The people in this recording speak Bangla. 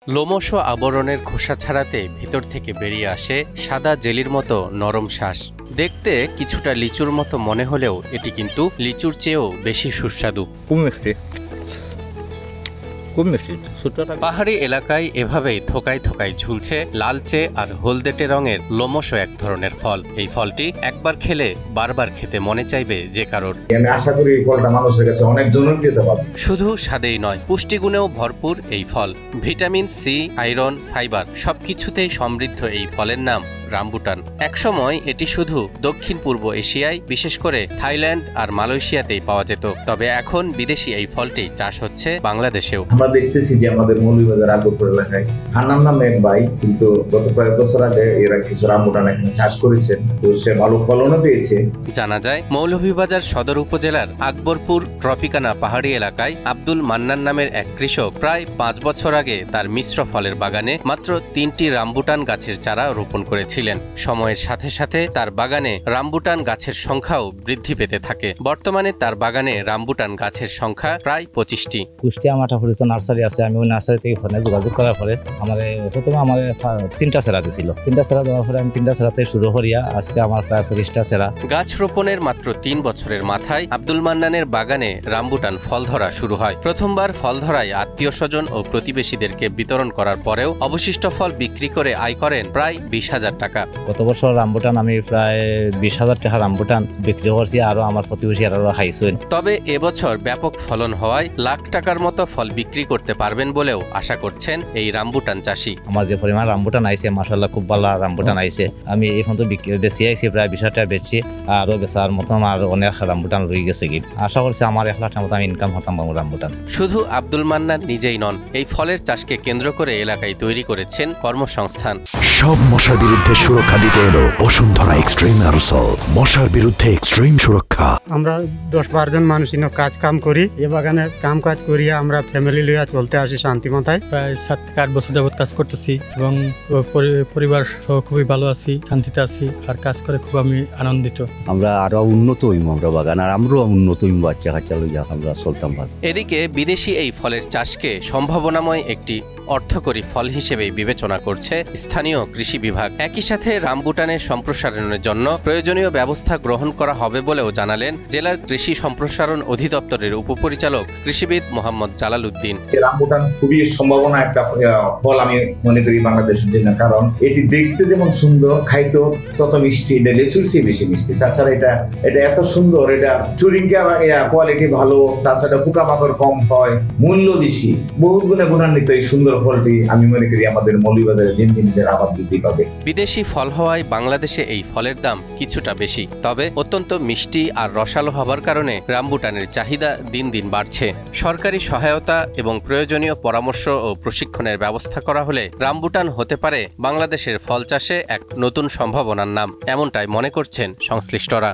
লোমশ আবরণের খোসা ছাড়াতে ভিতর থেকে বেরিয়ে আসে সাদা জেলির মতো নরম শ্বাস। দেখতে কিছুটা লিচুর মতো মনে হলেও এটি কিন্তু লিচুর চেয়েও বেশি সুস্বাদু। পাহাড়ি এলাকায় এভাবেই থোকায় থোকায় ঝুলছে লালচে আর হলদেটে রঙের লোমশ এক ধরনের ফল। এই ফলটি একবার খেলে বারবার খেতে মনে চাইবে যে কারোর। আমি আশা করি এই ফলটা মানুষের কাছে অনেক জনপ্রিয়তা পাবে। শুধু স্বাদেই নয়, পুষ্টিগুণেও ভরপুর এই ফল। ভিটামিন সি, আয়রন, ফাইবার সবকিছুতেই সমৃদ্ধ এই ফলের নাম রামবুটান। একসময় এটি শুধু দক্ষিণ পূর্ব এশিয়ায়, বিশেষ করে থাইল্যান্ড আর মালয়েশিয়াতেই পাওয়া যেত। তবে এখন বিদেশি এই ফলটি চাষ হচ্ছে বাংলাদেশেও। আমরা দেখতেছি যে আমাদের মৌলভীবাজার আকবরপুর এলাকায় হান্নান নামে এক ভাই কিন্তু গত কয়েক বছর আগে এরা কিছু রামবুটান এখানে চাষ করেছেন, তো সে ভালো ফলনও পেয়েছে। জানা যায় মৌলভীবাজার সদর উপজেলার আকবরপুর ট্রপিকানা পাহাড়ি এলাকায় আব্দুল মান্নান নামের এক কৃষক প্রায় 5 বছর আগে তার মিশ্র ফলের বাগানে মাত্র 3টি রামবুটান গাছের চারা রোপণ করেছিলেন। সময়ের সাথে সাথে তার বাগানে রামবুটান গাছের সংখ্যাও বৃদ্ধি পেতে থাকে। বর্তমানে তার বাগানে রামবুটান গাছের সংখ্যা প্রায় 25টি। কুষ্টিয়া মাঠাপুরিত নার্সারি আছে, আমি ওই নার্সারি থেকে ফোনে যোগাযোগ করার পরে প্রথমে আমার 3টা সেরা দিয়েছিল। 3টা সেরা দেওয়ার পরে আমি 3টা সেরাতে শুরু করিয়া আজকে আমার প্রায় 25টা সেরা। গাছ রোপণের মাত্র 3 বছরের মাথায় আব্দুল মান্নানের বাগানে রামবুটান ফল ধরা শুরু হয়। প্রথমবার ফল ধরায় আত্মীয় স্বজন ও প্রতিবেশীদেরকে বিতরণ করার পরেও অবশিষ্ট ফল বিক্রি করে আয় করেন প্রায় 20,000 টাকা। গত বছর রামবুটান আমি প্রায় 20,000 টাকা রামবুটান বিক্রি করছি, আরো আমার প্রতিবেশী আরো খাইছেন। তবে এবছর ব্যাপক ফলন হওয়ায় লাখ টাকার মতো ফল বিক্রি করতে পারবেন বলেও আশা করছেন এই রামবুটান চাষী। আমার যে পরিমাণ রামবুটান আইছে মাশাআল্লাহ খুব ভালো রামবুটান আইছে। আমি এখন তো বেশি আইছি, প্রায় 20,000 টাকা বেচছি, আরো বেচার মতন আর অনেক রামবুটান রয়ে গেছে কি। আশা করছি আমার 1 লাখ টাকা মতো আমি ইনকাম হতাম রামবুটান। শুধু আব্দুল মান্নান নিজেই নন, এই ফলের চাষকে কেন্দ্র করে এলাকায় তৈরি করেছেন কর্মসংস্থান। সব মশার বিরুদ্ধে সুরক্ষা দিতে এলো বসুন্ধরা এক্সট্রিম অ্যারোসল, মশার বিরুদ্ধে এক্সট্রিম সুরক্ষা। আমরা 10-12 জন মানুষ কাজ কাম করি, এ বাগানে কাম কাজ করিয়া আমরা ফ্যামিলি লইয়া চলতে আসি শান্তি মাথায়। প্রায় 7 থেকে 8 বছর যাবত কাজ করতেছি এবং পরিবার সহ খুবই ভালো আছি, শান্তিতে আছি, আর কাজ করে খুব আমি আনন্দিত। আমরা আরো উন্নত হইম, আমরা বাগান আর আমরাও উন্নত হইম, বাচ্চা কাচ্চা লইয়া আমরা চলতাম ভালো। এদিকে বিদেশি এই ফলের চাষকে সম্ভাবনাময় একটি অর্থকরী ফল হিসেবে বিবেচনা করছে স্থানীয় কৃষি বিভাগ। একই সাথে রামবুটানের সম্প্রসারণের জন্য প্রয়োজনীয় ব্যবস্থা গ্রহণ করা হবে বলেও জানালেন জেলার কৃষি সম্প্রসারণ অধিদপ্তরের উপপরিচালক কৃষিবিদ মোহাম্মদ জালাল উদ্দিন। রামবুটান খুবই সম্ভাবনা একটা ফল আমি মনে করি বাংলাদেশের জন্য, কারণ এটি দেখতে যেমন সুন্দর, খাইতেও তত মিষ্টি, এটা লিচুর চেয়ে বেশি মিষ্টি। তাছাড়া এটা এত সুন্দর, এটা চুরিংকা কোয়ালিটি ভালো, তাছাড়া পোকামাকড় কম হয়, মূল্য বেশি, বহু গুণে গুণান্বিত এই সুন্দর ফলটি আমি মনে করি আমাদের মৌলভীবাজারে দিন দিন আবাদ বৃদ্ধি পাবে। বিদেশি ফল হওয়ায় বাংলাদেশে এই ফলের দাম কিছুটা বেশি, তবে অত্যন্ত মিষ্টি আর রসালো হবার কারণে রামবুটানের চাহিদা দিন দিন বাড়ছে। সরকারি সহায়তা এবং প্রয়োজনীয় পরামর্শ ও প্রশিক্ষণের ব্যবস্থা করা হলে রামবুটান হতে পারে বাংলাদেশের ফল চাষে এক নতুন সম্ভাবনার নাম, এমনটাই মনে করছেন সংশ্লিষ্টরা।